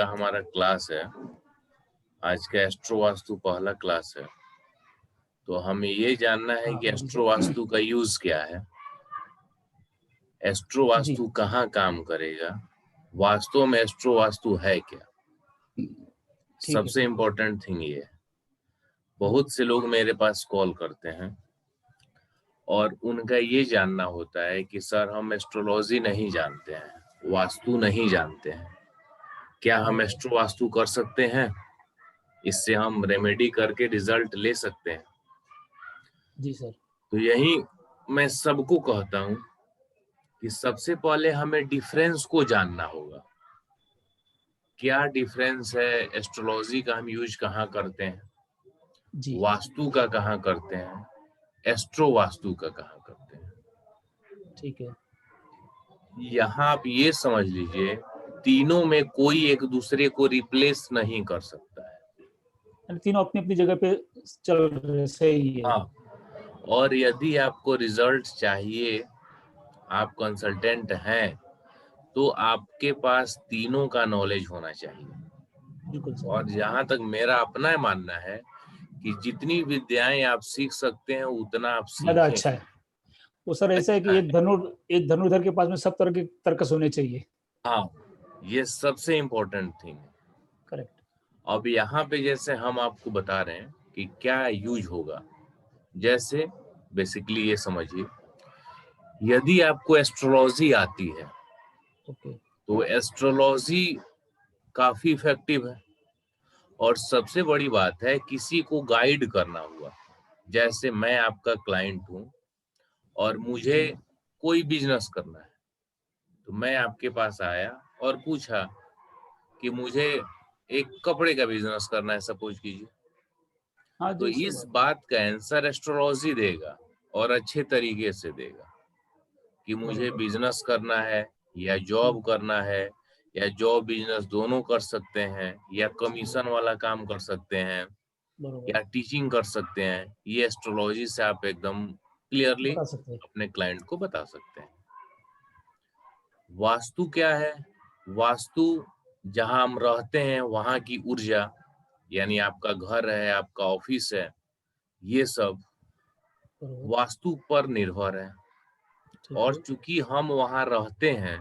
का हमारा क्लास है। आज का एस्ट्रो वास्तु पहला क्लास है। तो हमें ये जानना है कि एस्ट्रो वास्तु का यूज क्या है, एस्ट्रो वास्तु कहाँ काम करेगा, वास्तव में एस्ट्रो वास्तु है क्या। सबसे इम्पोर्टेंट थिंग ये है। बहुत से लोग मेरे पास कॉल करते हैं और उनका ये जानना होता है कि सर हम एस्ट्रोलॉजी नहीं जानते हैं, वास्तु नहीं जानते हैं, क्या हम एस्ट्रो वास्तु कर सकते हैं, इससे हम रेमेडी करके रिजल्ट ले सकते हैं। जी सर। तो यही मैं सबको कहता हूं कि सबसे पहले हमें डिफरेंस को जानना होगा। क्या डिफरेंस है, एस्ट्रोलॉजी का हम यूज कहाँ करते हैं, वास्तु का कहाँ करते हैं, एस्ट्रो वास्तु का कहाँ करते हैं। ठीक है। यहाँ आप ये समझ लीजिए, तीनों में कोई एक दूसरे को रिप्लेस नहीं कर सकता है, तीनों अपनी अपनी जगह पे चल रहे, सही है। हाँ। और यदि आपको रिजल्ट चाहिए, आप कंसल्टेंट हैं, तो आपके पास तीनों का नॉलेज होना चाहिए। बिल्कुल सर। और जहां तक मेरा अपना मानना है कि जितनी विद्याएं आप सीख सकते हैं उतना आप ज्यादा सीखें। अच्छा है वो सर। ऐसा है कि एक धनुर्धर के पास में सब तरह के तर्कस होने चाहिए। हाँ, ये सबसे इम्पोर्टेंट थिंग है। करेक्ट। अब यहाँ पे जैसे हम आपको बता रहे हैं कि क्या यूज होगा, जैसे बेसिकली ये समझिए, यदि आपको एस्ट्रोलॉजी आती है तो एस्ट्रोलॉजी काफी इफेक्टिव है। और सबसे बड़ी बात है, किसी को गाइड करना हुआ, जैसे मैं आपका क्लाइंट हूं और मुझे कोई बिजनेस करना है, तो मैं आपके पास आया और पूछा कि मुझे एक कपड़े का बिजनेस करना है, सपोज कीजिए। हाँ, तो इस बात का आंसर एस्ट्रोलॉजी देगा और अच्छे तरीके से देगा कि मुझे बिजनेस करना है या जॉब करना है, या जॉब बिजनेस दोनों कर सकते हैं, या कमीशन वाला काम कर सकते हैं, या टीचिंग कर सकते हैं। ये एस्ट्रोलॉजी से आप एकदम क्लियरली अपने क्लाइंट को बता सकते हैं। वास्तु क्या है, वास्तु जहां हम रहते हैं वहां की ऊर्जा, यानी आपका घर है, आपका ऑफिस है, ये सब वास्तु पर निर्भर है। और चूंकि हम वहां रहते हैं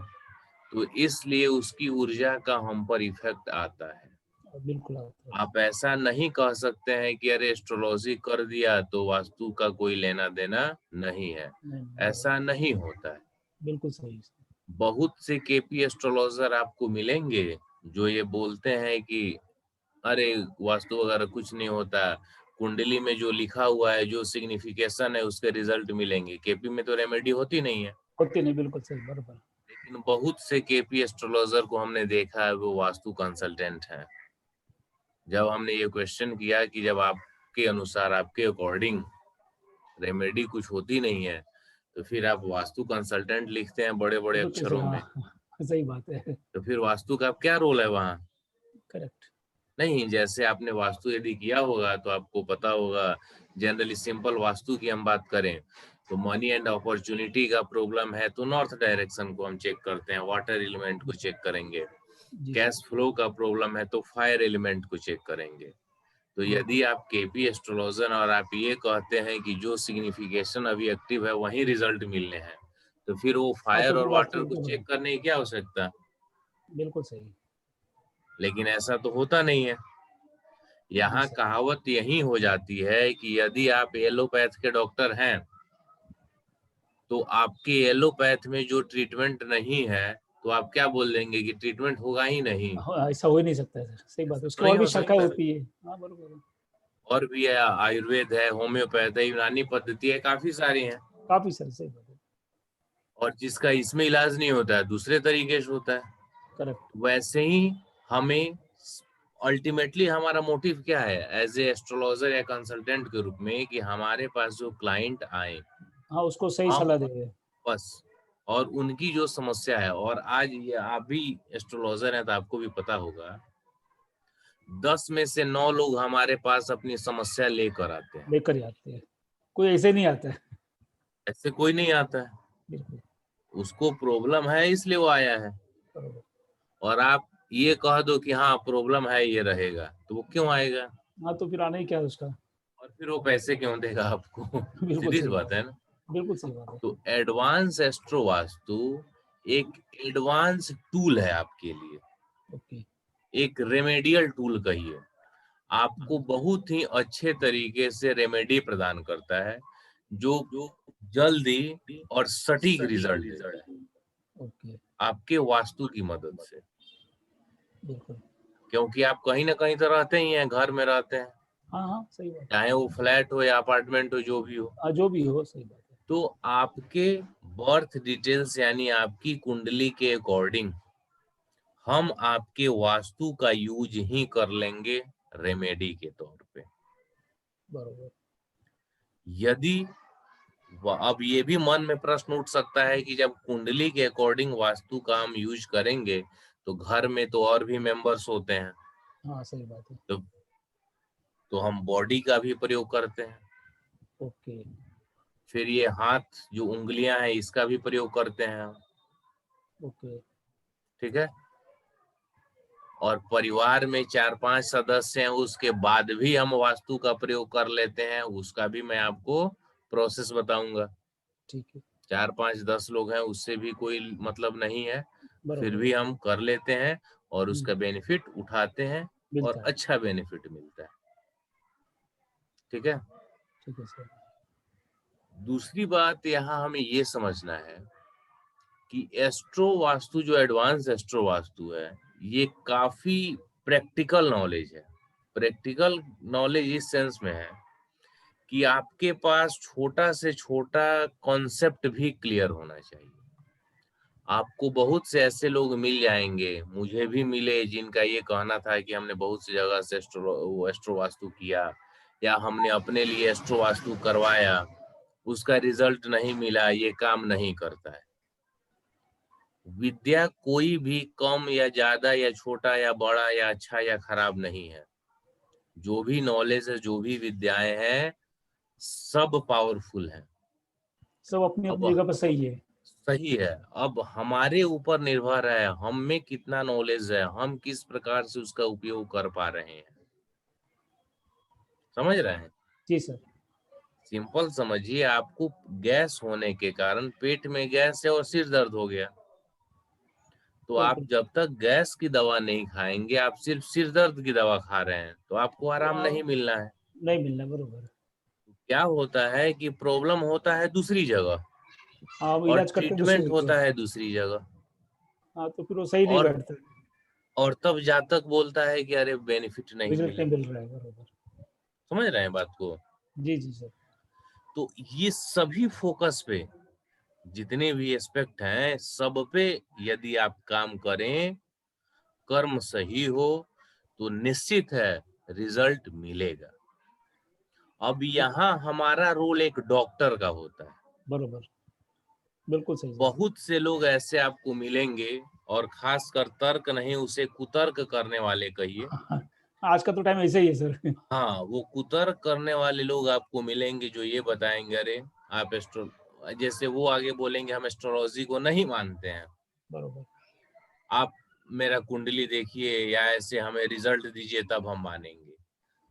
तो इसलिए उसकी ऊर्जा का हम पर इफेक्ट आता है। बिल्कुल। आप ऐसा नहीं कह सकते हैं कि अरे एस्ट्रोलॉजी कर दिया तो वास्तु का कोई लेना देना नहीं है, ऐसा नहीं होता है। बिल्कुल सही। बहुत से केपी एस्ट्रोलॉजर आपको मिलेंगे जो ये बोलते हैं कि अरे वास्तु वगैरह कुछ नहीं होता, कुंडली में जो लिखा हुआ है, जो सिग्निफिकेशन है, उसके रिजल्ट मिलेंगे। केपी में तो रेमेडी होती नहीं है। होती नहीं, बिल्कुल सही, बराबर। लेकिन बहुत से केपी एस्ट्रोलॉजर को हमने देखा है वो वास्तु कंसल्टेंट हैं। जब हमने ये क्वेश्चन किया कि जब आपके अनुसार, आपके अकॉर्डिंग रेमेडी कुछ होती नहीं है, तो फिर आप वास्तु कंसल्टेंट लिखते हैं बड़े बड़े अक्षरों में, सही बात है। तो फिर वास्तु का क्या रोल है वहाँ? करेक्ट। नहीं, जैसे आपने वास्तु यदि किया होगा तो आपको पता होगा, जनरली सिंपल वास्तु की हम बात करें तो मनी एंड अपॉर्चुनिटी का प्रॉब्लम है तो नॉर्थ डायरेक्शन को हम चेक करते हैं, वाटर एलिमेंट को चेक करेंगे। कैश फ्लो का प्रॉब्लम है तो फायर एलिमेंट को चेक करेंगे। तो यदि आप केपी एस्ट्रोलॉजर और आप ये कहते हैं कि जो सिग्निफिकेशन अभी एक्टिव है वही रिजल्ट मिलने हैं, तो फिर वो फायर और वाटर को चेक करने की क्या आवश्यकता? बिल्कुल सही। लेकिन ऐसा तो होता नहीं है। यहाँ कहावत यही हो जाती है कि यदि आप एलोपैथ के डॉक्टर हैं तो आपके एलोपैथ में जो ट्रीटमेंट नहीं है तो आप क्या बोल देंगे कि ट्रीटमेंट होगा ही नहीं। ऐसा हो ही नहीं सकता है सर, सही बात है। उसकी और भी शाखा होती है। हाँ, बरोबर। और भी है, आयुर्वेद है, होम्योपैथ है, यूनानी पद्धति है, काफी सारी हैं। काफी सारी, सही बात है। और जिसका इसमें इलाज नहीं होता है दूसरे तरीके से होता है। करेक्ट। वैसे ही हमें अल्टीमेटली हमारा मोटिव क्या है एज ए एस्ट्रोलॉजर या कंसल्टेंट के रूप में, कि हमारे पास जो क्लाइंट आए, हाँ, उसको सही सलाह देंगे बस। और उनकी जो समस्या है, और आज ये आप भी एस्ट्रोलॉजर हैं तो आपको भी पता होगा, 10 में से 9 लोग हमारे पास अपनी समस्या लेकर आते हैं। लेकर ही आते हैं, कोई ऐसे नहीं आता है। ऐसे कोई नहीं आता है, उसको प्रॉब्लम है इसलिए वो आया है। और आप ये कह दो कि हाँ प्रॉब्लम है ये रहेगा, तो वो क्यों आएगा? हाँ, तो फिर आना ही क्या है उसका? और फिर वो पैसे क्यों देगा आपको? बिल्कुल सीधी सी सही बात बात है है। ना। बिल्कुल सही बात है। तो एडवांस एस्ट्रो वास्तु एक एडवांस टूल है आपके लिए, ओके। एक रेमेडियल टूल कहिए। आपको जी, बहुत ही अच्छे तरीके से रेमेडी प्रदान करता है, जो जल्दी और सटीक रिजल्ट देता है ओके, आपके वास्तु की मदद से। बिल्कुल। क्योंकि आप कहीं ना कहीं तो रहते ही हैं, घर में रहते हैं, हाँ, हाँ, सही बात है। चाहे वो फ्लैट हो या अपार्टमेंट हो, जो भी हो। जो भी हो, सही बात है। तो आपके बर्थ डिटेल्स यानी आपकी कुंडली के अकॉर्डिंग हम आपके वास्तु का यूज ही कर लेंगे रेमेडी के तौर पे। बरोबर। यदि अब ये भी मन में प्रश्न उठ सकता है कि जब कुंडली के अकॉर्डिंग वास्तु का हम यूज करेंगे तो घर में तो और भी मेंबर्स होते हैं, हाँ, सही बात है। तो हम बॉडी का भी प्रयोग करते हैं। ओके, फिर ये हाथ जो उंगलियां हैं इसका भी प्रयोग करते हैं हम, ओके। ठीक है। और परिवार में 4-5 सदस्य हैं उसके बाद भी हम वास्तु का प्रयोग कर लेते हैं, उसका भी मैं आपको प्रोसेस बताऊंगा। ठीक है। 4-5-10 लोग हैं उससे भी कोई मतलब नहीं है, फिर बरोबर। भी हम कर लेते हैं और हुँ, उसका बेनिफिट उठाते हैं और मिलता है। अच्छा बेनिफिट मिलता है, ठीक है। ठीक है सर। दूसरी बात यहाँ हमें ये समझना है कि एस्ट्रो वास्तु जो एडवांस एस्ट्रो वास्तु है, ये काफी प्रैक्टिकल नॉलेज है। प्रैक्टिकल नॉलेज इस सेंस में है कि आपके पास छोटा से छोटा कॉन्सेप्ट भी क्लियर होना चाहिए। आपको बहुत से ऐसे लोग मिल जाएंगे, मुझे भी मिले, जिनका ये कहना था कि हमने बहुत सी जगह से एस्ट्रो वास्तु किया या हमने अपने लिए एस्ट्रो वास्तु करवाया, उसका रिजल्ट नहीं मिला, ये काम नहीं करता है। विद्या कोई भी कम या ज्यादा या छोटा या बड़ा या अच्छा या खराब नहीं है। जो भी नॉलेज है, जो भी विद्याएं हैं, सब पावरफुल है। सब अपनी-अपनी अब जगह पे सही है। सही है, अब हमारे ऊपर निर्भर है हम में कितना नॉलेज है, हम किस प्रकार से उसका उपयोग कर पा रहे हैं। समझ रहे हैं? जी सर। सिंपल समझिए, आपको गैस होने के कारण पेट में गैस है और सिर दर्द हो गया, तो आप बिल्कुल। जब तक गैस की दवा नहीं खाएंगे, आप सिर्फ सिर दर्द की दवा खा रहे हैं, तो आपको तो आराम नहीं मिलना है। नहीं मिलना, बरोबर। क्या होता है कि प्रॉब्लम होता है दूसरी जगह हाँ, वो और इलाज करते हैं दूसरी ट्रीटमेंट जगह। होता है दूसरी जगह। हाँ, तो फिर वो सही नहीं और बैठता। और तब जातक बोलता है कि अरे बेनिफिट नहीं रिजल्ट मिला। नहीं मिल रहा है, बरोबर। समझ रहे हैं बात को? जी, जी सर। तो ये सभी फोकस पे जितने भी एस्पेक्ट हैं, सब पे यदि आप काम करें, कर्म सही हो, तो निश्चित है रिजल्ट मिलेगा। अब यहाँ हमारा रोल एक डॉक्टर का होता है। बरोबर। बिल्कुल सही सर। बहुत से लोग ऐसे आपको मिलेंगे, और खासकर तर्क नहीं, उसे कुतर्क करने वाले कहिए। आज का तो टाइम ऐसा ही है सर। हाँ, वो कुतर्क करने वाले लोग आपको मिलेंगे जो ये बताएंगे, अरे आप एस्ट्रो जैसे वो आगे बोलेंगे हम एस्ट्रोलॉजी को नहीं मानते हैं, बरोबर। आप मेरा कुंडली देखिए या ऐसे हमें रिजल्ट दीजिए तब हम मानेंगे।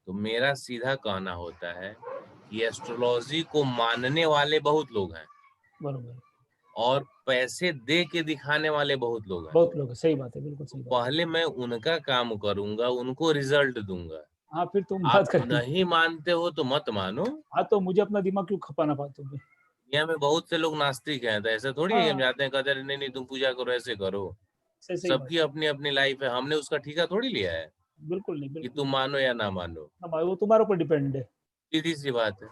तो मेरा सीधा कहना होता है कि एस्ट्रोलॉजी को मानने वाले बहुत लोग हैं बरोबर। और पैसे दे के दिखाने वाले बहुत लोग हैं। बहुत लोग हैं, सही बात है, बिल्कुल तो सही बात है। पहले मैं उनका काम करूंगा, उनको रिजल्ट दूंगा। हाँ, फिर तुम आप बात करेंगे। नहीं मानते हो तो मत मानो। हाँ, तो मुझे अपना दिमाग क्यों खपाना फालतू में? दुनिया में बहुत से लोग नास्तिक हैं, तो ऐसा थोड़ी है कि हम हाँ, जाते हैं कहते हैं नहीं नहीं तुम पूजा करो, ऐसे करो। सही सही बात सबकी है। अपनी अपनी लाइफ है, हमने उसका ठेका थोड़ी लिया है बिल्कुल नहीं, कि बिल्कुल तुम नहीं। मानो या ना मानो। वो तुम्हारे ऊपर डिपेंड है। सीधी सी बात है।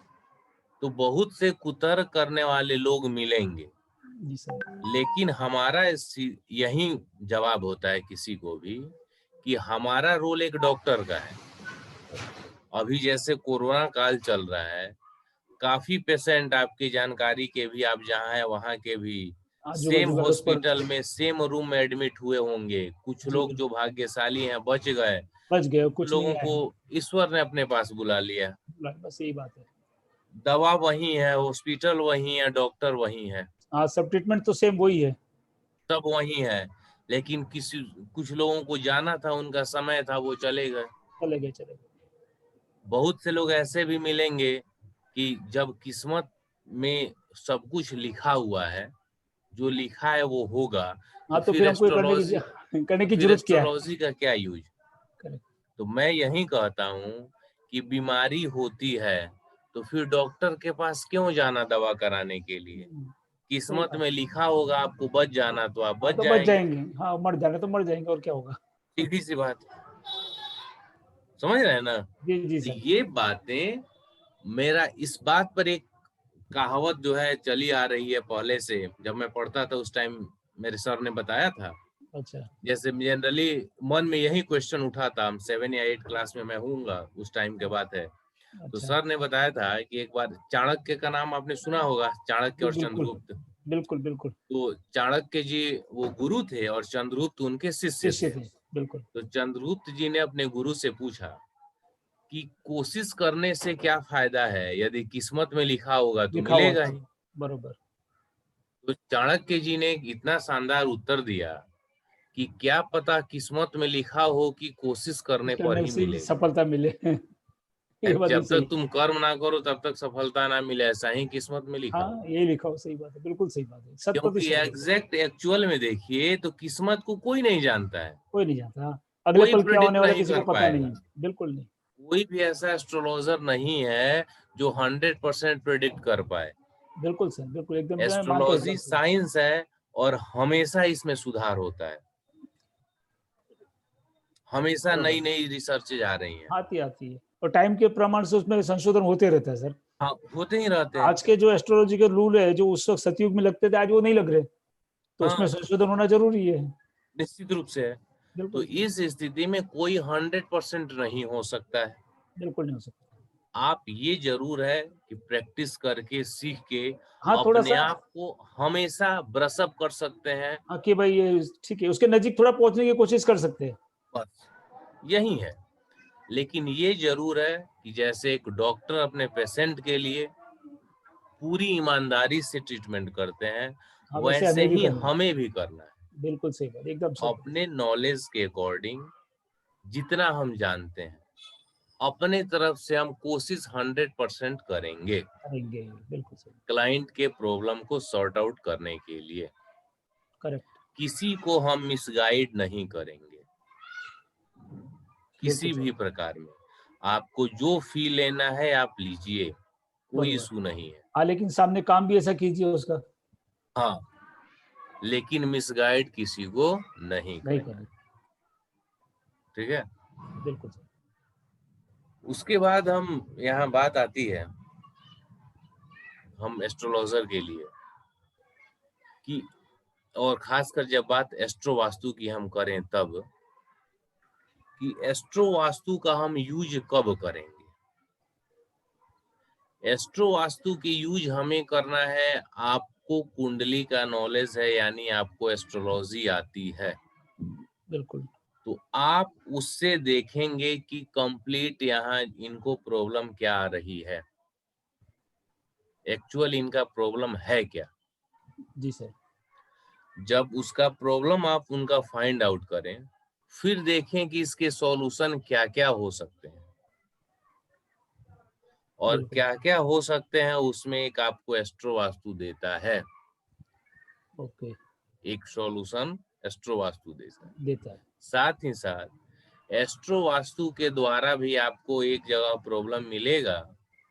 तो बहुत से कुतर्क करने वाले लोग मिलेंगे, जी सर। लेकिन हमारा यही जवाब होता है किसी को भी कि हमारा रोल एक डॉक्टर का है। अभी जैसे कोरोना काल चल रहा है, काफी पेशेंट आपकी जानकारी के भी, आप जहाँ हैं वहाँ के भी सेम जुगाड़ उस पर। हॉस्पिटल में सेम रूम में एडमिट हुए होंगे। कुछ जी, लोग जो भाग्यशाली हैं बच गए, बच गए, कुछ कुछ नहीं लोगों आए को हैं। ईश्वर ने अपने पास बुला लिया। बस यही बात है। दवा वही है, हॉस्पिटल वही है, डॉक्टर वही है, हाँ, सब ट्रीटमेंट तो सेम वही है। सब वही है। लेकिन कुछ लोगों को जाना था, उनका समय था, वो चले गए। चले गए, चले गए। बहुत से लोग ऐसे भी मिलेंगे कि जब किस्मत में सब कुछ लिखा हुआ है, जो लिखा है वो होगा, हाँ, तो फिर हमको ये करने की फिर जरूरत क्या है? एस्ट्रोलॉजी का क्या यूज? करेक्ट। तो मैं यही कहता हूँ कि बीमारी होती है तो फिर डॉक्टर के पास क्यों जाना दवा कराने के लिए? सही किस्मत बात। में लिखा होगा आपको बच जाना, तो आप हाँ, बच तो बच जाएंगे। जाएंगे। हाँ, मर जाना तो मर जाएंगे, और क्या होगा? सीधी सी बात, समझ रहे हैं ना? जी जी तो सर। ये बातें, मेरा इस बात पर एक कहावत जो है चली आ रही है पहले से, जब मैं पढ़ता था उस टाइम मेरे सर ने बताया था। अच्छा। जैसे जनरली मन में यही क्वेश्चन उठा था, हम 7 या 8 क्लास में मैं हूँगा, उस टाइम के बात है। तो अच्छा। सर ने बताया था कि एक बार चाणक्य का नाम आपने सुना होगा, चाणक्य जी और बिल्कुल। चंद्रगुप्त। बिल्कुल बिल्कुल। तो चाणक्य जी वो गुरु थे और चंद्रगुप्त उनके शिष्य शिष्य थे। थे। बिल्कुल। तो चंद्रगुप्त जी ने अपने गुरु से पूछा कि कोशिश करने से क्या फायदा है, यदि किस्मत में लिखा होगा तो लिखा हुआ मिलेगा था। ही। बरोबर। तो चाणक्य जी ने इतना शानदार उत्तर दिया कि क्या पता किस्मत में लिखा हो कि कोशिश करने पर करने ही से ही मिलेगा। सफलता मिले। ये बात भी जब सही तक है। तुम कर्म ना करो तब तक सफलता ना मिले, ऐसा ही किस्मत में लिखा हाँ, हुआ है। यही लिखा हो, सही बात है, बिल्कुल सही बात है, शत क्योंकि प्रतिशत बिल्कुल। एग्जैक्ट एक्चुअल में देखिए तो किस्मत को कोई नहीं जानता है, कोई नहीं जानता। हाँ, अगले कोई पल क्या होने प्रिडिक्ट वाला नहीं किसी को कर पता नहीं पाएगा। है। बिल्कुल नहीं। कोई भी ऐसा एस्ट्रोलॉजर नहीं है जो 100% प्रिडिक्ट कर पाए। बिल्कुल सर, बिल्कुल एकदम मैं मानता हूँ इस एस्ट्रोलॉजी बात को। साइंस है और हमेशा इसमें सुधार होता है, हमेशा नई बरोबर। नई रिसर्चेज आ रही हैं। आती आती है, और टाइम के प्रमाण से उसमें संशोधन होते रहता है सर। हाँ, होते ही रहते हैं। आज के जो एस्ट्रोलॉजी के रूल है, जो उस वक्त सतयुग में लगते थे, आज वो नहीं लग रहे, तो उसमें हाँ, संशोधन होना जरूरी है। निश्चित रूप से है। तो बिल्कुल सर। इस स्थिति में कोई 100% नहीं हो सकता है। बिल्कुल नहीं हो सकता। आप ये जरूर है कि प्रैक्टिस करके, सीख के हाँ, थोड़ा अपने सा। आप को हमेशा ब्रशअप कर सकते हैं। हाँ, कि भाई ये ठीक है, उसके नजीक थोड़ा पहुंचने की कोशिश कर सकते हैं। बस यही है। लेकिन ये जरूर है कि जैसे एक डॉक्टर अपने पेशेंट के लिए पूरी ईमानदारी से ट्रीटमेंट करते हैं, हाँ, वैसे वैसे हमें भी ही करना है। हमें भी करना है। बिल्कुल सही बात, एकदम शत अपने प्रतिशत। नॉलेज के अकॉर्डिंग जितना हम जानते हैं, अपने तरफ से हम कोशिश 100% करेंगे करेंगे, बिल्कुल सही। क्लाइंट के प्रॉब्लम को सॉर्ट आउट करने के लिए। करेक्ट। किसी को हम मिसगाइड नहीं करेंगे बिल्कुल किसी सही। भी प्रकार में। आपको जो फी लेना है आप लीजिए, कोई बरोबर। इशू नहीं है। हाँ, लेकिन सामने काम भी ऐसा कीजिए उसका। हाँ, लेकिन मिसगाइड किसी को नहीं नहीं करना करें। है। ठीक है। बिल्कुल सही। उसके बाद हम यहाँ बात आती है हम एस्ट्रोलॉजर के लिए कि, और खासकर जब बात एस्ट्रो वास्तु की हम करें तब, कि एस्ट्रो वास्तु का हम यूज कब करेंगे। एस्ट्रो वास्तु की यूज हमें करना है, आपको कुंडली का नॉलेज है, यानी आपको एस्ट्रोलॉजी आती है, बिल्कुल। तो आप उससे देखेंगे कि कंप्लीट यहाँ इनको प्रॉब्लम क्या आ रही है, एक्चुअल इनका प्रॉब्लम है क्या। जी सर। जब उसका प्रॉब्लम आप उनका फाइंड आउट करें, फिर देखें कि इसके सॉल्यूशन क्या क्या हो सकते हैं, और बिल्कुल। क्या क्या हो सकते हैं उसमें एक आपको एस्ट्रो वास्तु देता है, ओके। एक सॉल्यूशन एस्ट्रो वास्तु देता है। देता है। साथ ही साथ एस्ट्रो वास्तु के द्वारा भी आपको एक जगह प्रॉब्लम मिलेगा।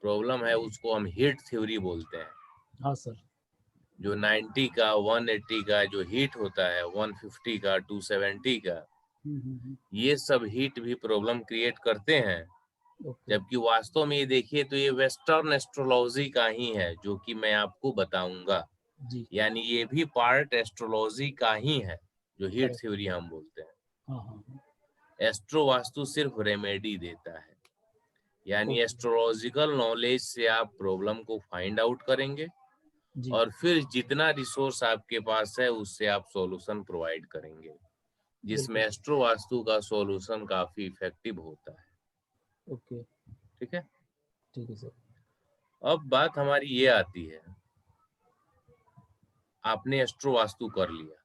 प्रॉब्लम है, उसको हम हीट थ्योरी बोलते हैं। हाँ सर। जो 90 का, 180 का जो हीट होता है, 150 का, 270 का, ये सब हीट भी प्रॉब्लम क्रिएट करते हैं। ओके। जबकि वास्तव में ये देखिए तो ये वेस्टर्न एस्ट्रोलॉजी का ही है, जो कि मैं आपको बताऊंगा। जी। यानी ये भी पार्ट एस्ट्रोलॉजी का ही है, जो हीट करेक्ट। थ्योरी हम बोलते हैं। हाँ हाँ हाँ। एस्ट्रो वास्तु सिर्फ रेमेडी देता है, यानी ओके। एस्ट्रोलॉजिकल नॉलेज से आप प्रॉब्लम को फाइंड आउट करेंगे, जी। और फिर जितना रिसोर्स आपके पास है उससे आप सॉल्यूशन प्रोवाइड करेंगे, जिसमें बिल्कुल सही। एस्ट्रो वास्तु का सॉल्यूशन काफी इफेक्टिव होता है। ओके। ठीक है। ठीक है सर। अब बात हमारी ये आती है, आपने एस्ट्रो वास्तु कर लिया,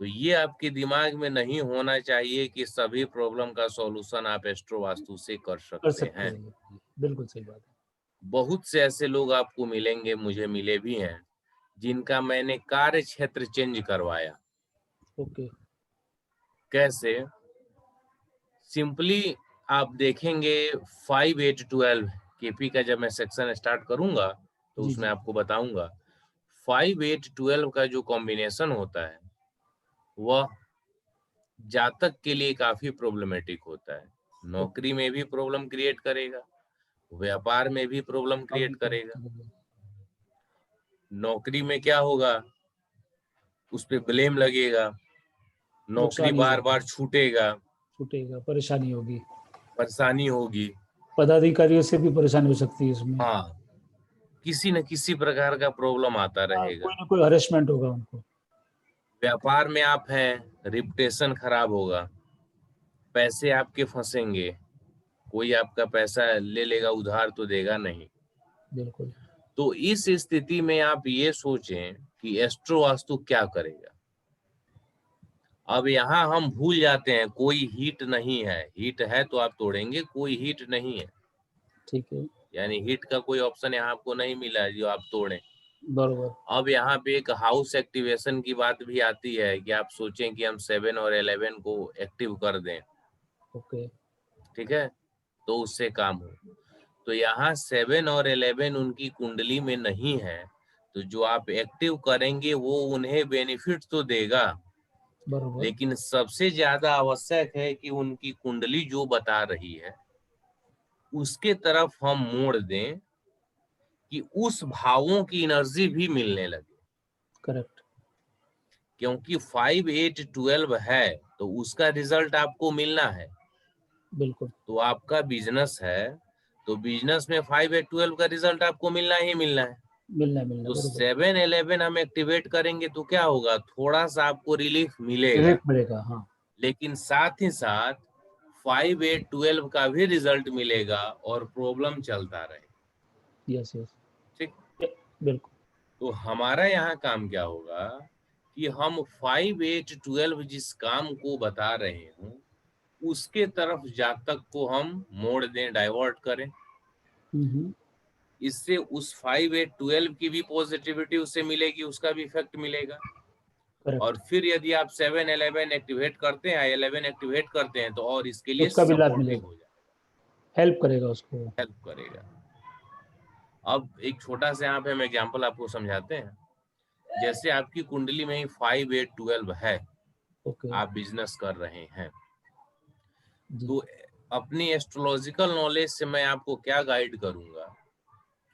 तो ये आपके दिमाग में नहीं होना चाहिए कि सभी प्रॉब्लम का सॉल्यूशन आप एस्ट्रो वास्तु से कर कर सकते सकते हैं। हैं, बिल्कुल सही बात है। बहुत से ऐसे लोग आपको मिलेंगे, मुझे मिले भी हैं, जिनका मैंने कार्य क्षेत्र चेंज करवाया। ओके, कैसे? सिंपली आप देखेंगे 5, 8, 12 केपी का जब मैं सेक्शन स्टार्ट करूंगा तो जी, उसमें जी, आपको बताऊंगा। 5, 8, 12 का जो कॉम्बिनेशन होता है वह जातक के लिए काफी प्रॉब्लमेटिक होता है। ओके, नौकरी में भी प्रॉब्लम क्रिएट करेगा, व्यापार में भी प्रॉब्लम क्रिएट अभी तो करेगा। नौकरी में क्या होगा, उस पे ब्लेम लगेगा, नौकरी नुकसान ही बार होगा, बार छूटेगा, छूटेगा, परेशानी होगी, परेशानी होगी। पदाधिकारियों से भी परेशानी हो सकती है इसमें। हाँ, किसी न किसी प्रकार का प्रॉब्लम आता हाँ, रहेगा। कोई ना कोई हरेसमेंट होगा उनको। व्यापार में आप हैं, रिपुटेशन खराब होगा, पैसे आपके फंसेंगे, कोई आपका पैसा ले लेगा, उधार तो देगा नहीं। बिल्कुल, तो इस स्थिति में आप ये सोचें कि एस्ट्रो वास्तु क्या करेगा। अब यहाँ हम भूल जाते हैं कोई हीट नहीं है, हीट है तो आप तोड़ेंगे, कोई हीट नहीं है, ठीक है, यानी हीट का कोई ऑप्शन यहाँ आपको नहीं मिला है जो आप तोड़ें। बरोबर, अब यहाँ पे एक हाउस एक्टिवेशन की बात भी आती है कि आप सोचें कि हम 7 और 11 को एक्टिव कर दें, ओके, ठीक है, तो उससे काम हो। तो यहाँ 7 और 11 उनकी कुंडली में नहीं है, तो जो आप एक्टिव करेंगे वो उन्हें बेनिफिट तो देगा, बरोबर, लेकिन सबसे ज्यादा आवश्यक है कि उनकी कुंडली जो बता रही है उसके तरफ हम मोड़ दें कि उस भावों की एनर्जी भी मिलने लगे। करेक्ट, क्योंकि 5, 8, 12 है तो उसका रिजल्ट आपको मिलना है। बिल्कुल, तो आपका बिजनेस है तो बिजनेस में 5, 8, 12 का रिजल्ट आपको मिलना ही मिलना है। मिलना तो बरोबर, 7, 11 हम एक्टिवेट करेंगे तो क्या होगा, थोड़ा सा आपको रिलीफ मिलेगा, रिलीफ मिलेगा, हाँ, लेकिन साथ ही साथ 5, 8, 12 का भी रिजल्ट मिलेगा और प्रॉब्लम चलता रहे। यस, यस, ठीक। बिल्कुल, तो हमारा यहाँ काम क्या होगा कि हम 5, 8, 12 जिस काम को बता रहे हूँ उसके तरफ जातक को हम मोड़ दें, डाइवर्ट करें। हम्म, इससे उस 5, 8, 12 की भी पॉजिटिविटी उससे मिलेगी, उसका भी इफेक्ट मिलेगा। और करेक्ट, फिर यदि आप 7, 11 एक्टिवेट करते हैं, 11 एक्टिवेट करते हैं तो और इसके लिए उसका भी लाभ सपोर्टिव मिलेगा, हो जाए, हेल्प करेगा उसको, हेल्प करेगा। अब एक छोटा सा यहाँ पे हम एग्जाम्पल आपको समझाते हैं। जैसे आपकी कुंडली में ही 5, 8, 12 है, ओके, आप बिजनेस कर रहे हैं, जी, तो अपनी एस्ट्रोलॉजिकल नॉलेज से मैं आपको क्या गाइड करूंगा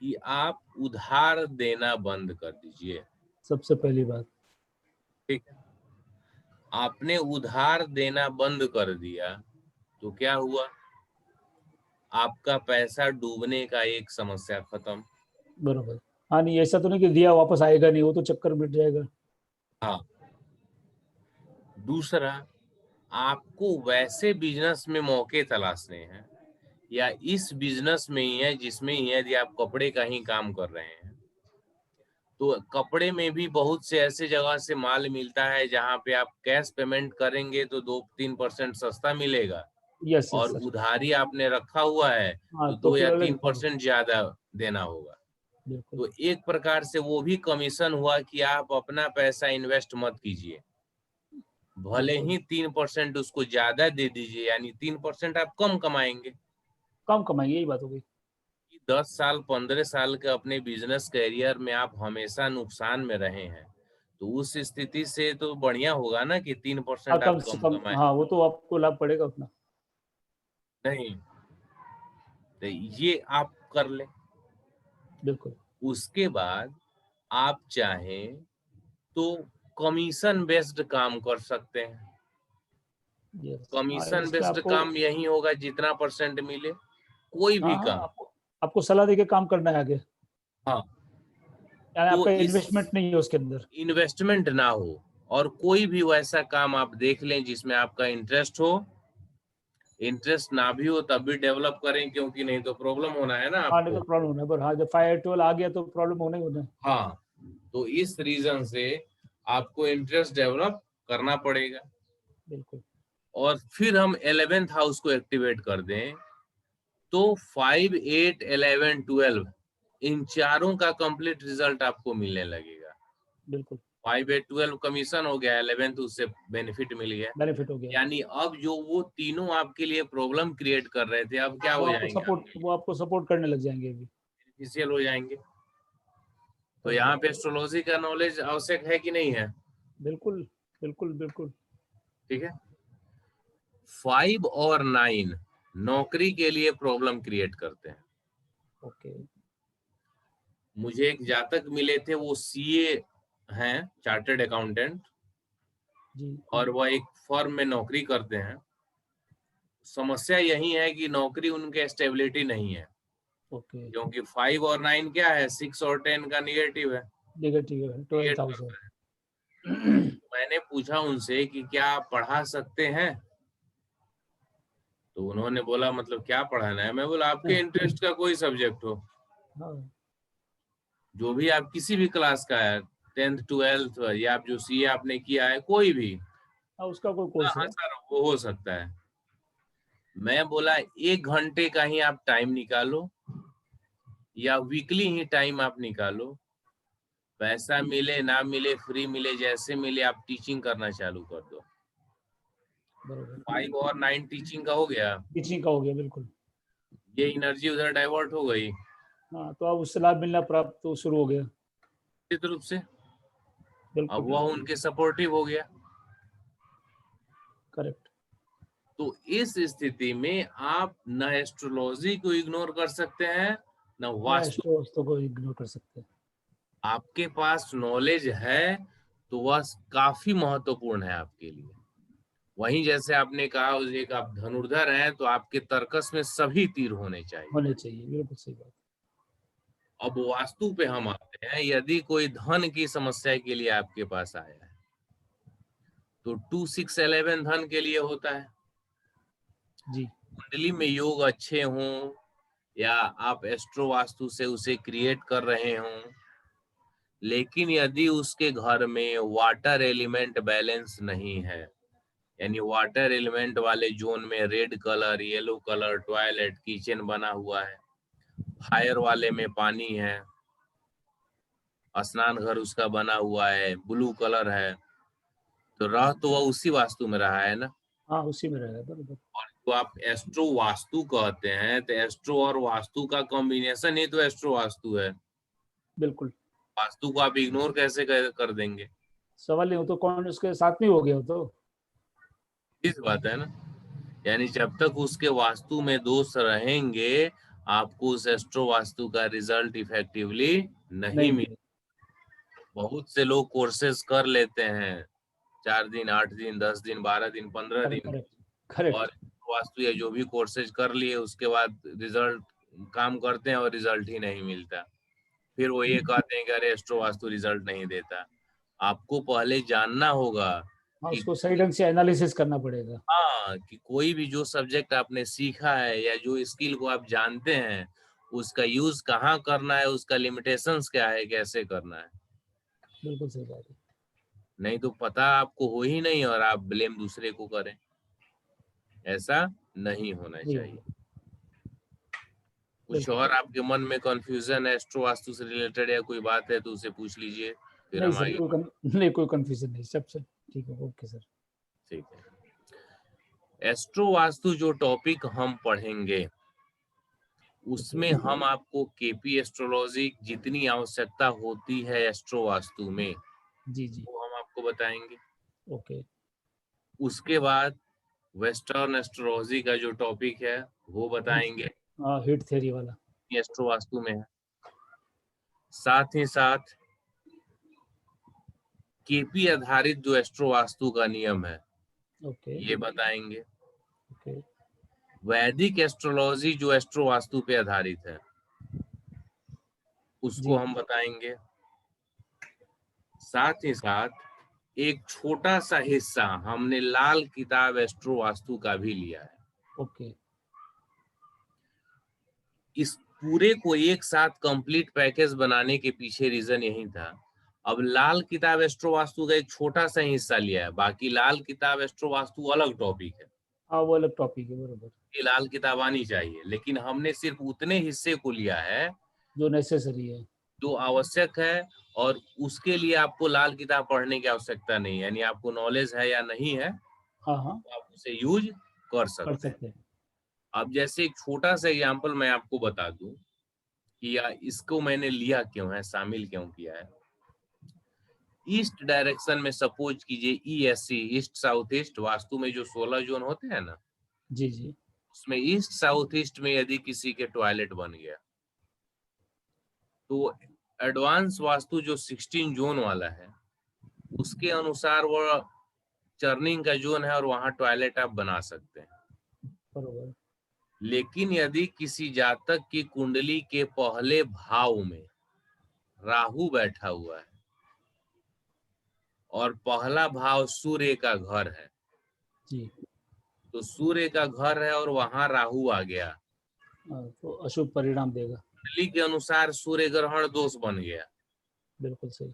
कि आप उधार देना बंद कर दीजिए। सबसे पहली बात, ठीक। आपने उधार देना बंद कर दिया तो क्या हुआ, आपका पैसा डूबने का एक समस्या खत्म। बरोबर, हाँ, नहीं ऐसा तो नहीं कि दिया वापस आएगा नहीं, वो तो चक्कर मिट जाएगा, हाँ। दूसरा, आपको वैसे बिजनेस में मौके तलाशने हैं या इस बिजनेस में ही है जिसमें ही यदि आप कपड़े का ही काम कर रहे हैं तो कपड़े में भी बहुत से ऐसे जगह से माल मिलता है जहां पे आप कैश पेमेंट करेंगे तो 2-3% सस्ता मिलेगा, यस, और यस सर, उधारी आपने रखा हुआ है हाँ, तो तो दो फिर या अलग तीन हिसाब होगा, परसेंट ज्यादा देना होगा। बिल्कुल, तो एक प्रकार से वो भी कमीशन हुआ कि आप अपना पैसा इन्वेस्ट मत कीजिए, भले बिल्कुल, ही 3% उसको ज्यादा दे दीजिए, यानी 3% आप कम कमाएंगे। कम कमाएंगे, यही बात हो गई, 10 साल 15 साल के अपने बिजनेस कैरियर में आप हमेशा नुकसान में रहे हैं, तो उस स्थिति से तो बढ़िया होगा ना कि हाँ, 3% कम आप से कम कम, कमाए। हाँ, वो तो आपको लाभ पड़ेगा उतना, नहीं, तो ये आप कर ले। बिल्कुल, उसके बाद आप चाहें तो कमीशन बेस्ड काम कर सकते हैं। यस, हाँ, कमीशन इसमें बेस्ड आपको, काम यही होगा जितना परसेंट मिले, कोई हाँ, भी हाँ, काम। आपको आपको सलाह देके काम करना है आगे, हाँ। यानी तो आपका इस इन्वेस्टमेंट नहीं है उसके अंदर, इन्वेस्टमेंट ना हो और कोई भी वैसा काम आप देख लें जिसमें आपका इंटरेस्ट हो। इंटरेस्ट ना भी हो तब भी डेवलप करें, क्योंकि नहीं तो प्रॉब्लम होना है ना हाँ, नहीं तो आपको। प्रॉब्लम होना है, पर हाँ, जब 5 12 आ गया तो प्रॉब्लम होना ही होना है, हाँ, तो इस रीजन से आपको इंटरेस्ट डेवलप करना पड़ेगा। बिल्कुल। और फिर हम 11th हाउस को एक्टिवेट कर दें तो 5, 8, 11, 12 इन चारों का कंप्लीट रिजल्ट आपको मिलने लगेगा। बिल्कुल 5, 8, 12 कमीशन हो गया, 11th उससे बेनिफिट मिल गया। बेनिफिट हो गया। यानी अब जो वो तीनों आपके लिए प्रॉब्लम क्रिएट कर रहे थे, अब क्या हो जाएंगे, वो आपको सपोर्ट करने लग जाएंगे अभी। बेनिफिशियल हो जाएंगे। तो यहाँ बरोबर। पे एस्ट्रोलॉजी का नॉलेज आवश्यक है कि नहीं है? बिल्कुल बिल्कुल बिल्कुल। ठीक है। 5 और 9 नौकरी के लिए प्रॉब्लम क्रिएट करते हैं। ओके। मुझे एक जातक मिले थे, वो सीए हैं, चार्टर्ड अकाउंटेंट, जी और वह एक फर्म में नौकरी करते हैं। समस्या यही है कि नौकरी उनके स्टेबिलिटी नहीं है, ओके। क्योंकि 5 और 9 क्या है, 6 और 10 का निगेटिव है, नेगेटिव है, क्रिएट 12th हाउस है। करता है। मैंने पूछा उनसे कि क्या आप पढ़ा सकते हैं? तो उन्होंने बोला मतलब क्या पढ़ाना है? मैं बोला आपके इंटरेस्ट का कोई सब्जेक्ट हो, हाँ जो भी आप किसी भी क्लास का है, 10th 12th, या आप जो सीए आपने किया है, कोई भी। हाँ, उसका कोई हाँ कोर्स हाँ है। सर, वो हो सकता है। मैं बोला 1 घंटे का ही आप टाइम निकालो, या वीकली ही टाइम आप निकालो, पैसा मिले ना मिले, फ्री मिले, जैसे मिले, आप टीचिंग करना चालू कर दो। बरोबर। 5 और 9 टीचिंग का हो गया, टीचिंग का हो गया बिल्कुल। ये एनर्जी उधर डाइवर्ट हो गई हाँ, तो अब उससे लाभ मिलना प्राप्त तो शुरू हो गया। निश्चित रूप से। अब बिल्कुल। वह उनके सपोर्टिव हो गया। करेक्ट। तो इस स्थिति में आप न एस्ट्रोलॉजी को इग्नोर कर सकते हैं, न ना वास्तु। एस्ट्रो को इग्नोर कर सकते हैं। आपके पास नॉलेज है तो वह काफी महत्वपूर्ण है आपके लिए। वहीं जैसे आपने कहा, एक आप धनुर्धर हैं, तो आपके तर्कस में सभी तीर होने चाहिए। होने चाहिए, बिल्कुल सही बात। अब वास्तु पे हम आते हैं। यदि कोई धन की समस्या के लिए आपके पास आया है, तो 2, 6, 11 धन के लिए होता है। जी कुंडली में योग अच्छे हों, या आप एस्ट्रो वास्तु से उसे क्रिएट कर रहे हों, लेकिन यदि उसके घर में वाटर एलिमेंट बैलेंस नहीं है, यानी वाटर एलिमेंट वाले जोन में red colour, yellow colour, toilet, kitchen बना हुआ है, फायर वाले में पानी है, स्नान घर उसका बना हुआ है, ब्लू कलर है, तो रह तो वह उसी वास्तु में रहा है ना। हाँ, उसी में रहेगा बरोबर। और जो आप एस्ट्रो वास्तु कहते हैं, तो एस्ट्रो और वास्तु का कॉम्बिनेशन ही तो एस्ट्रो वास्तु है। बिल्कुल। वास्तु को आप इग्नोर कैसे कर देंगे? सवाल नहीं हो तो कौन उसके साथ नहीं हो गया हो तो। इस बात है ना। यानी जब तक उसके वास्तु में दोष रहेंगे, आपको उस एस्ट्रो वास्तु का रिजल्ट इफेक्टिवली नहीं नहीं मिल। मिले। बहुत से लोग कोर्सेज कर लेते हैं, 4 दिन, 8 दिन, 10 दिन, 12 दिन, 15 दिन, करेक्ट और करेक्ट। वास्तु या जो भी कोर्सेज कर लिए, उसके बाद रिजल्ट काम करते हैं और रिजल्ट ही नहीं मिलता। फिर वो ये कहते हैं कि अरे एस्ट्रो वास्तु रिजल्ट नहीं देता। आपको पहले जानना होगा हाँ, कि उसको सही ढंग से एनालिसिस करना पड़ेगा। हाँ, कि कोई भी जो सब्जेक्ट आपने सीखा है या जो स्किल को आप जानते हैं, उसका यूज कहाँ करना है, उसका लिमिटेशंस क्या है, कैसे करना है। बिल्कुल सही बात है। नहीं तो पता आपको हो ही नहीं और आप ब्लेम दूसरे को करें, ऐसा नहीं होना नहीं चाहिए। होगा। कुछ बिल्कुल। और आपके मन में कंफ्यूजन है एस्ट्रो वास्तु से रिलेटेड, या कोई बात है तो उसे पूछ लीजिए, फिर नहीं हम सर, आगे। नहीं कोई कंफ्यूजन नहीं, सब ठीक है। Okay sir. ठीक है। एस्ट्रो वास्तु जो टॉपिक हम पढ़ेंगे, उसमें हम आपको केपी एस्ट्रोलॉजी जितनी आवश्यकता होती है एस्ट्रो वास्तु में, जी जी। वो हम आपको बताएंगे। ओके। उसके बाद वेस्टर्न एस्ट्रोलॉजी का जो टॉपिक है वो बताएंगे, हाँ, हिट थ्योरी वाला। एस्ट्रो वास्तु में है। साथ ही साथ केपी आधारित जो एस्ट्रो वास्तु का नियम है, ओके ये बताएंगे। ओके। वैदिक एस्ट्रोलॉजी जो एस्ट्रो वास्तु पे आधारित है, उसको जी। हम बताएंगे। साथ ही साथ एक छोटा सा हिस्सा हमने लाल किताब एस्ट्रो वास्तु का भी लिया है। ओके। इस पूरे को एक साथ कंप्लीट पैकेज बनाने के पीछे रीजन यही था, अब लाल किताब एस्ट्रो वास्तु का एक छोटा सा हिस्सा लिया है, बाकी लाल किताब एस्ट्रो वास्तु अलग टॉपिक है। हाँ वो अलग टॉपिक है, बरोबर, ये लाल किताब आनी चाहिए, लेकिन हमने सिर्फ उतने हिस्से को लिया है जो नेसेसरी है। जो आवश्यक है, और उसके लिए आपको लाल किताब पढ़ने की आवश्यकता नहीं है, यानी आपको नॉलेज है या नहीं है, हाँ हाँ, तो आप उसे यूज कर कर सकते हैं। सकते हैं। अब जैसे एक छोटा सा एग्जांपल मैं आपको बता दूं कि इसको मैंने लिया क्यों है, शामिल क्यों किया है। ईस्ट डायरेक्शन में सपोज कीजिए ESC, east south east vastu में जो 16 जोन होते हैं ना, जी जी। उसमें ईस्ट साउथ ईस्ट में यदि किसी के टॉयलेट बन गया, तो एडवांस वास्तु जो 16 जोन वाला है उसके अनुसार वो चर्निंग का जोन है और वहां टॉयलेट आप बना सकते हैं। बरोबर। लेकिन यदि किसी जातक की कुंडली के पहले भाव में राहु बैठा हुआ है और पहला भाव सूर्य का घर है, जी। तो सूर्य का घर है और वहां राहु आ गया, तो अशुभ परिणाम देगा। कुंडली के अनुसार सूर्य ग्रहण दोष बन गया। बिल्कुल सही।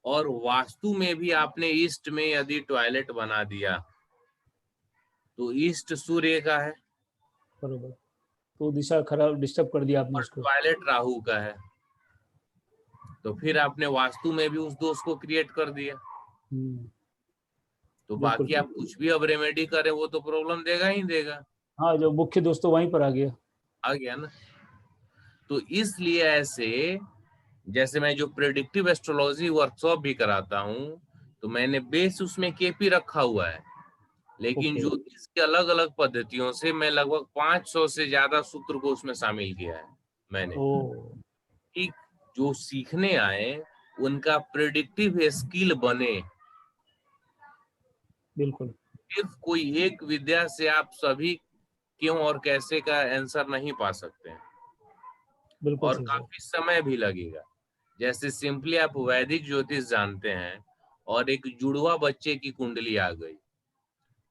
और वास्तु में भी आपने ईस्ट में यदि टॉयलेट बना दिया, तो ईस्ट सूर्य का है बरोबर, तो दिशा खराब डिस्टर्ब कर दिया आपने और उसको। टॉयलेट राहु का है, तो फिर आपने वास्तु में भी उस दोष को क्रिएट कर दिया। तो बिल्कुल। बाकी आप कुछ भी अब रेमेडी करें वो तो प्रॉब्लम देगा ही देगा। हाँ, जो मुख्य दोस्त तो वहीं पर आ गया। आ गया ना। तो इसलिए ऐसे, जैसे मैं जो प्रेडिक्टिव एस्ट्रोलॉजी वर्कशॉप भी कराता हूँ, तो मैंने बेस उसमें केपी रखा हुआ है, लेकिन ओके। ज्योतिष की अलग अलग पद्धतियों से मैं लगभग 500 से ज्यादा सूत्र को उसमें शामिल किया है मैंने, ओ, कि जो सीखने आए उनका प्रेडिक्टिव स्किल बने। बिल्कुल। सिर्फ कोई एक विद्या से आप सभी क्यों और कैसे का आंसर नहीं पा सकते हैं, बिल्कुल और सही सर। काफी समय भी लगेगा। जैसे सिंपली आप वैदिक ज्योतिष जानते हैं, और एक जुड़वा बच्चे की कुंडली आ गई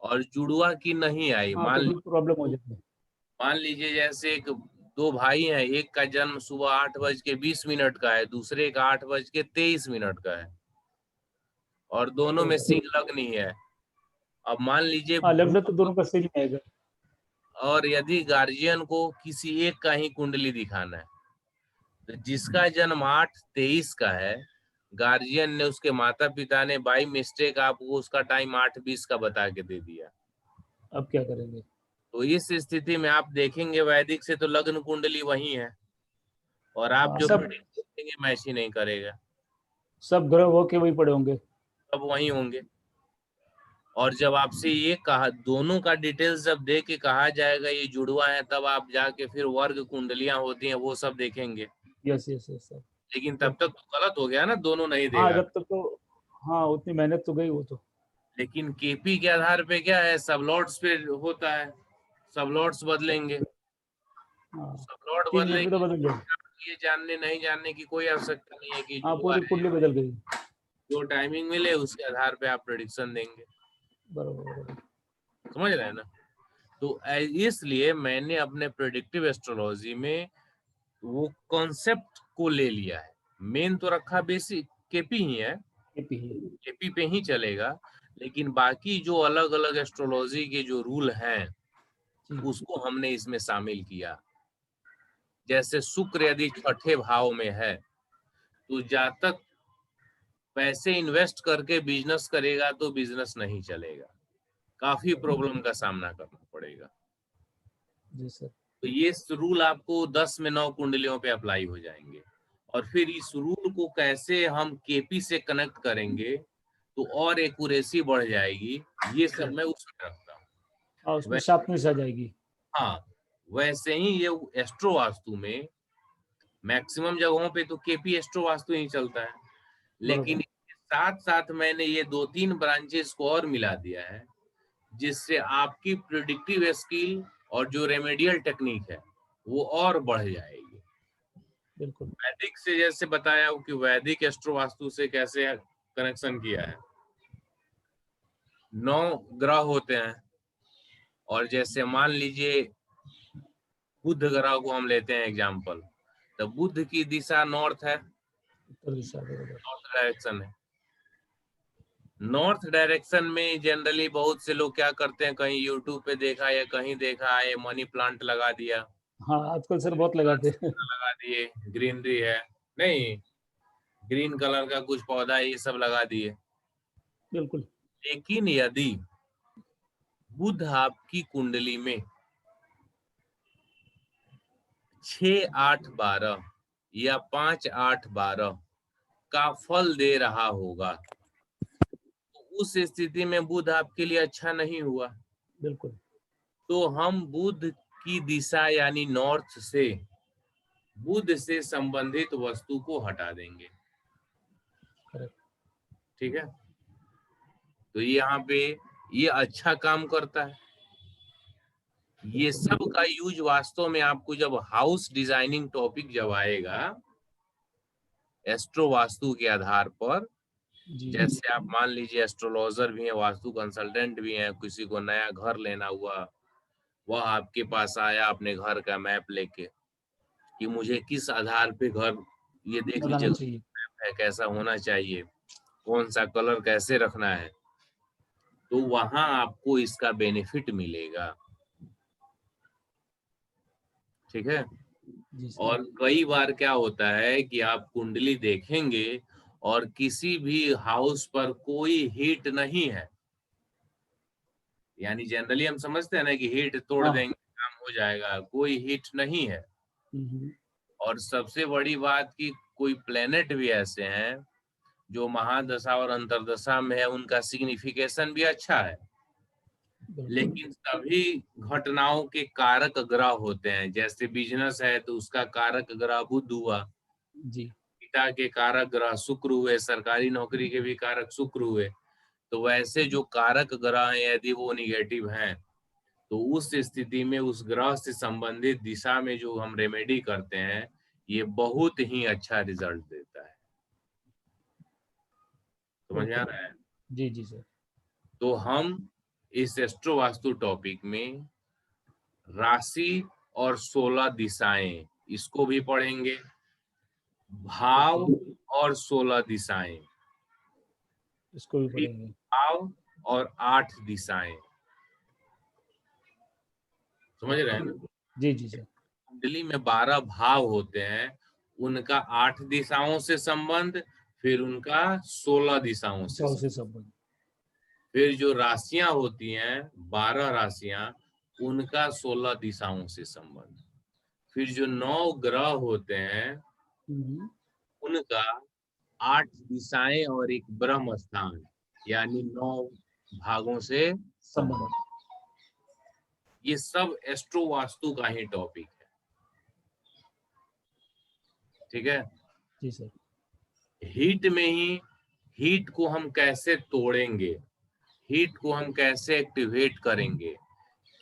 और जुड़वा की नहीं आई, हाँ, तो फिर प्रॉब्लम हो जाती है। मान लीजिए जैसे एक दो भाई हैं, एक का जन्म सुबह 8:20 का है, दूसरे का 8:23 का है, और दोनों में बरोबर। सिंह लग्न ही है। अब मान लीजिए हाँ, लग्न तो दोनों का सेम ही आएगा। और यदि गार्जियन को किसी एक का ही कुंडली दिखाना है, तो जिसका जन्म 8:23 का है, गार्जियन ने, उसके माता पिता ने बाई मिस्टेक आपको उसका टाइम 8:20 का बता के दे दिया, अब क्या करेंगे? तो इस स्थिति में आप देखेंगे वैदिक से तो लग्न कुंडली वही है, और आप हाँ, जो सब प्रेडिक्ट करेंगे मैच ही नहीं करेगा, सब ग्रह होके वही पड़े होंगे। सब वही होंगे। और जब आपसे ये कहा, दोनों का डिटेल्स जब दे के कहा जाएगा ये जुड़वा है, तब आप जाके फिर वर्ग कुंडलियां होती हैं वो सब देखेंगे। Yes yes yes sir. लेकिन तब तक तो गलत हो गया ना, दोनों नहीं हाँ, देगा। जब तक तो, हाँ उतनी मेहनत तो गई वो तो। लेकिन केपी के आधार पे क्या है, सब लॉट्स पे होता है, सब लॉट्स बदलेंगे, हाँ, सब लॉट 3 मिनट में तो बदलेंगे। बदल जाए। ये जानने नहीं जानने की कोई आवश्यकता नहीं है कि हाँ, जुड़वा पूरी है, कुंडली बदल गई। जो टाइमिंग मिले उसके आधार पे आप प्रेडिक्शन देंगे। बरोबर बरोबर। समझ रहे हैं ना। तो इसलिए मैंने अपने प्रेडिक्टिव एस्ट्रोलॉजी में वो कॉन्सेप्ट को ले लिया है। मेन तो रखा बेसिक केपी ही है, एपी ही। केपी पे ही चलेगा, लेकिन बाकी जो अलग अलग एस्ट्रोलॉजी के जो रूल हैं जी। उसको हमने इसमें शामिल किया। जैसे शुक्र यदि छठे भाव में है, तो जातक पैसे इन्वेस्ट करके बिजनेस करेगा तो बिजनेस नहीं चलेगा, काफी प्रॉब्लम का सामना करना पड़ेगा। जी सर। तो ये रूल आपको 10 में 9 कुंडलियों पे अप्लाई हो जाएंगे। और फिर इस रूल को कैसे हम केपी से कनेक्ट करेंगे तो और एक्यूरेसी बढ़ जाएगी, ये सब मैं उसमें रखता हूँ। हाँ, उसमें वै, शार्पनेस आ जाएगी। हाँ, वैसे ही ये एस्ट्रो वास्तु में मैक्सिमम जगहों पे तो केपी एस्ट्रो वास्तु ही चलता है, लेकिन बरोबर। इसके साथ साथ मैंने ये 2-3 ब्रांचेस को और मिला दिया है, जिससे आपकी प्रिडिक्टिव स्किल और जो रेमेडियल टेक्निक है वो और बढ़ जाएगी। बिल्कुल। वैदिक से जैसे बताया कि वैदिक एस्ट्रो वास्तु से कैसे कनेक्शन किया है, 9 ग्रह होते हैं, और जैसे मान लीजिए बुध ग्रह को हम लेते हैं एग्जाम्पल, तो बुध की दिशा नॉर्थ है, उत्तर दिशा, बरोबर। नॉर्थ डायरेक्शन है। नॉर्थ डायरेक्शन में जनरली बहुत से लोग क्या करते हैं, कहीं यूट्यूब पे देखा या कहीं देखा है, मनी प्लांट लगा दिया, हाँ आजकल सर बहुत लगाते हैं। लगा दिए, ग्रीनरी है, नहीं ग्रीन कलर का कुछ पौधा है, ये सब लगा दिए। बिल्कुल। लेकिन यदि बुध आपकी कुंडली में 6-8-12 या 5-8-12 का फल दे रहा होगा, तो उस स्थिति में बुध आपके लिए अच्छा नहीं हुआ। बिल्कुल। तो हम बुध की दिशा यानी नॉर्थ से, बुध से संबंधित वस्तु को हटा देंगे। करेक्ट। ठीक है, तो यहाँ पे ये अच्छा काम करता है। ये सब का यूज वास्तव में आपको जब हाउस डिजाइनिंग टॉपिक जब आएगा एस्ट्रो वास्तु के आधार पर, जी जैसे आप मान लीजिए एस्ट्रोलॉजर भी हैं, वास्तु कंसल्टेंट भी हैं, किसी को नया घर लेना हुआ, वह आपके पास आया अपने घर का मैप लेके कि मुझे किस आधार पे घर, ये देख बनाना लीजिए चाहिए। मैप है, कैसा होना चाहिए, कौन सा कलर कैसे रखना है, तो वहां आपको इसका बेनिफिट मिलेगा। ठीक है। जी सर। और कई बार क्या होता है कि आप कुंडली देखेंगे और किसी भी हाउस पर कोई हीट नहीं है, यानी जनरली हम समझते हैं ना कि हीट तोड़ हाँ। देंगे काम हो जाएगा, कोई हीट नहीं है। हम्म, और सबसे बड़ी बात कि कोई प्लेनेट भी ऐसे हैं जो महादशा और अंतर्दशा में है, उनका सिग्निफिकेशन भी अच्छा है, बिल्कुल। लेकिन सभी घटनाओं के कारक ग्रह होते हैं। जैसे बिजनेस है तो उसका कारक ग्रह बुध हुआ, जी पिता के कारक ग्रह शुक्र हुए, सरकारी नौकरी के भी कारक शुक्र हुए। तो वैसे जो कारक ग्रह हैं यदि वो निगेटिव हैं, तो उस स्थिति में उस ग्रह से संबंधित दिशा में जो हम रेमेडी करते हैं, ये बहुत ही अच्छा रिजल्ट देता है। समझ में आ बिल्कुल। रहा है? जी जी सर। तो हम इस एस्ट्रो वास्तु टॉपिक में राशि और 16 दिशाएं, इसको भी पढ़ेंगे, भाव ओके, और 16 दिशाएं, इसको भी फिर पढ़ेंगे। भाव और 8 दिशाएं। समझ रहे हैं ना? जी जी सर। कुंडली में 12 भाव होते हैं, उनका 8 दिशाओं से संबंध, फिर उनका 16 दिशाओं से सौ से संबंध। संबंध। फिर जो राशियां होती हैं 12 राशियां, उनका 16 दिशाओं से संबंध। फिर जो 9 ग्रह होते हैं हम्म, उनका 8 दिशाएं और एक ब्रह्म स्थान, यानी 9 भागों से संबंध। संबंध। ये सब एस्ट्रो वास्तु का ही टॉपिक है। ठीक है। जी सर। हीट में ही हीट को हम कैसे तोड़ेंगे, हीट को हम कैसे एक्टिवेट करेंगे,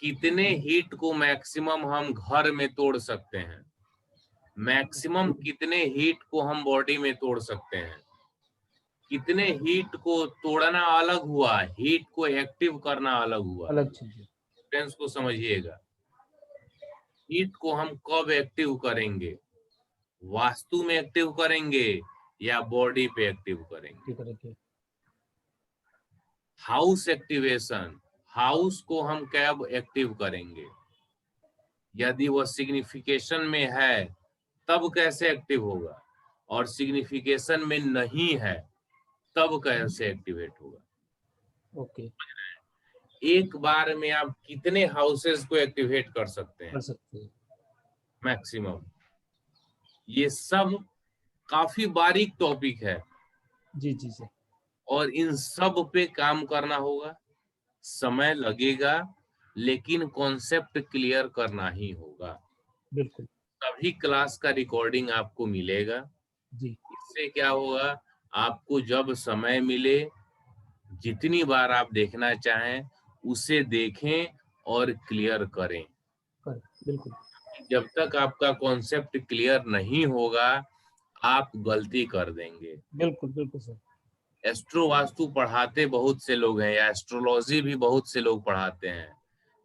कितने हीट को मैक्सिमम हम घर में तोड़ सकते हैं, मैक्सिमम कितने हीट को हम बॉडी में तोड़ सकते हैं, कितने हीट को तोड़ना अलग हुआ, हीट को एक्टिव करना अलग हुआ। अलग चीज है। फ्रेंड्स को समझिएगा, हीट को हम कब एक्टिव करेंगे, वास्तु में एक्टिव करेंगे या बॉडी पे एक्टिव करेंगे। ठीक है। हाउस एक्टिवेशन, हाउस को हम कब एक्टिव करेंगे, यदि वह सिग्निफिकेशन में है तब कैसे एक्टिव होगा, और सिग्निफिकेशन में नहीं है तब कैसे एक्टिवेट होगा। ओके। एक बार में आप कितने हाउसेस को एक्टिवेट कर सकते कर हैं सकते हैं। मैक्सिमम, ये सब काफी बारीक टॉपिक है जी जी सर। और इन सब पे काम करना होगा, समय लगेगा, लेकिन कॉन्सेप्ट क्लियर करना ही होगा। बिल्कुल। सभी क्लास का रिकॉर्डिंग आपको मिलेगा। जी इससे क्या होगा, आपको जब समय मिले, जितनी बार आप देखना चाहें उसे देखें और क्लियर करें। कर बिल्कुल। जब तक आपका कॉन्सेप्ट क्लियर नहीं होगा आप गलती कर देंगे। बिल्कुल बिल्कुल सर। एस्ट्रो वास्तु पढ़ाते बहुत से लोग हैं या एस्ट्रोलॉजी भी बहुत से लोग पढ़ाते हैं,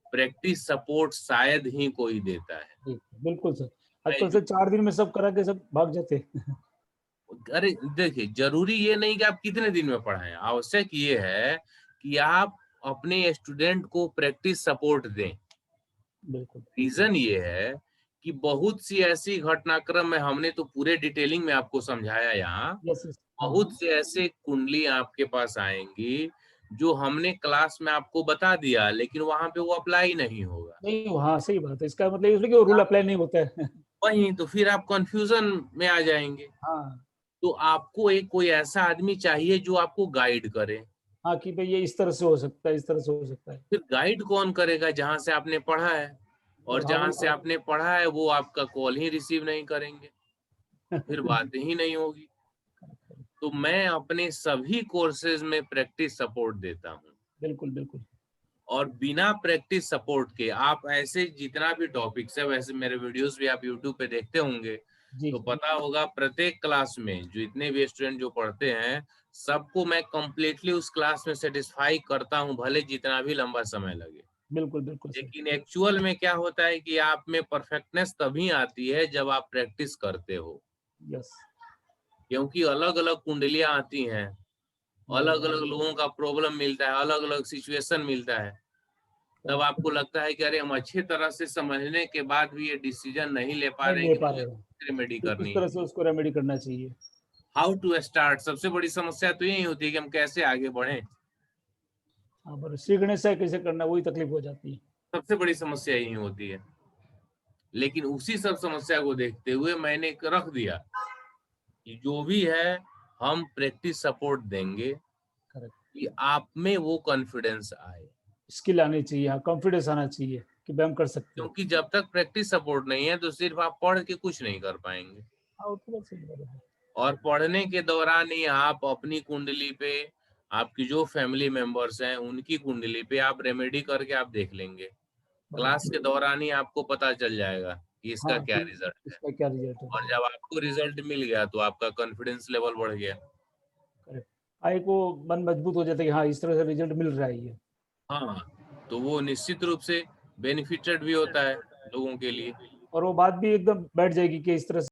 प्रैक्टिस सपोर्ट शायद ही कोई देता है। बिल्कुल बिल्कुल सर। मैं आजकल से 4 दिन में सब करा के सब भाग जाते हैं। अरे देखिए, जरूरी ये नहीं कि आप कितने दिन में पढ़ाएं, आवश्यक ये है कि आप अपने स्टूडेंट को प्रैक्टिस सपोर्ट दें। बिल्कुल। रीजन ये है कि बहुत सी ऐसी घटनाक्रम में हमने तो पूरे डिटेलिंग में आपको समझाया यहाँ, यस, यस। हाँ, बहुत हाँ। से ऐसे कुंडली आपके पास आएंगी जो हमने क्लास में आपको बता दिया, लेकिन वहां पे वो अप्लाई नहीं होगा। नहीं, हाँ, सही बात है। इसका मतलब ये है कि वो रूल अप्लाई नहीं होता है। वहीं तो फिर आप कंफ्यूजन में आ जाएंगे। हाँ, तो आपको एक कोई ऐसा आदमी चाहिए जो आपको गाइड करे। हाँ, कि भई ये इस तरह से हो सकता है, इस तरह से हो सकता है। फिर गाइड कौन करेगा? जहां से आपने पढ़ा है, और हाँ, जहां वही से तो। आपने पढ़ा है वो आपका कॉल ही रिसीव नहीं करेंगे, फिर बातें ही नहीं होगी। तो मैं अपने सभी कोर्सेज में प्रैक्टिस सपोर्ट देता हूँ, बिल्कुल, बिल्कुल। और बिना प्रैक्टिस सपोर्ट के आप ऐसे जितना भी टॉपिक्स है, वैसे मेरे वीडियोस भी आप यूट्यूब पे देखते होंगे, जी। तो पता होगा प्रत्येक क्लास में जो इतने भी स्टूडेंट जो पढ़ते हैं, सबको मैं कंप्लीटली उस क्लास में सेटिस्फाई करता हूँ, भले जितना भी लंबा समय लगे। बिल्कुल, बिल्कुल सही। लेकिन एक्चुअल में क्या होता है कि आप में परफेक्टनेस तभी आती है जब आप प्रैक्टिस करते हो, यस। क्योंकि अलग अलग कुंडलियां आती हैं, अलग अलग लोगों का प्रॉब्लम मिलता है, अलग अलग सिचुएशन मिलता है। तब करेक्ट। आपको लगता है कि अरे हम अच्छे तरह से समझने के बाद भी ये डिसीजन नहीं ले पा नहीं रहे ले कि पा मुझे रहे हो। रेमेडी फिर किस करनी तरह है। से उसको रेमेडी करना चाहिए। हाउ टू स्टार्ट, सबसे बड़ी समस्या तो यही होती है कि हम कैसे आगे बढ़े। हाँ, पर सीखने से कैसे करना, वही तकलीफ हो जाती है। सबसे बड़ी समस्या यही होती है। लेकिन उसी सब समस्या को देखते हुए मैंने एक रख दिया कि जो भी है हम प्रैक्टिस सपोर्ट देंगे करेक्ट। कि आप में वो कॉन्फिडेंस आए। स्किल आनी चाहिए, हाँ, कॉन्फिडेंस आना चाहिए कि भाई हम कर सकते हैं। क्योंकि जब तक प्रैक्टिस सपोर्ट नहीं है तो सिर्फ आप पढ़ के कुछ नहीं कर पाएंगे, हाँ, वो तो बात सही है। और पढ़ने के दौरान ही आप अपनी कुंडली पे, आपकी जो फैमिली मेंबर्स हैं उनकी कुंडली पे आप रेमेडी करके आप देख लेंगे। क्लास बराबर। के दौरान ही आपको पता चल जाएगा कि इसका हाँ, क्या कि रिजल्ट है। इसका क्या रिजल्ट है। और जब आपको रिजल्ट मिल गया तो आपका कॉन्फिडेंस लेवल बढ़ गया। करेक्ट। हाँ, एक वो मन मजबूत हो जाता है कि हाँ, इस तरह से रिजल्ट मिल रहा है ये। हाँ, तो वो निश्चित रूप से बेनिफिटेड भी होता है लोगों के लिए। और वो बात भी एकदम बैठ जाएगी कि इस तरह से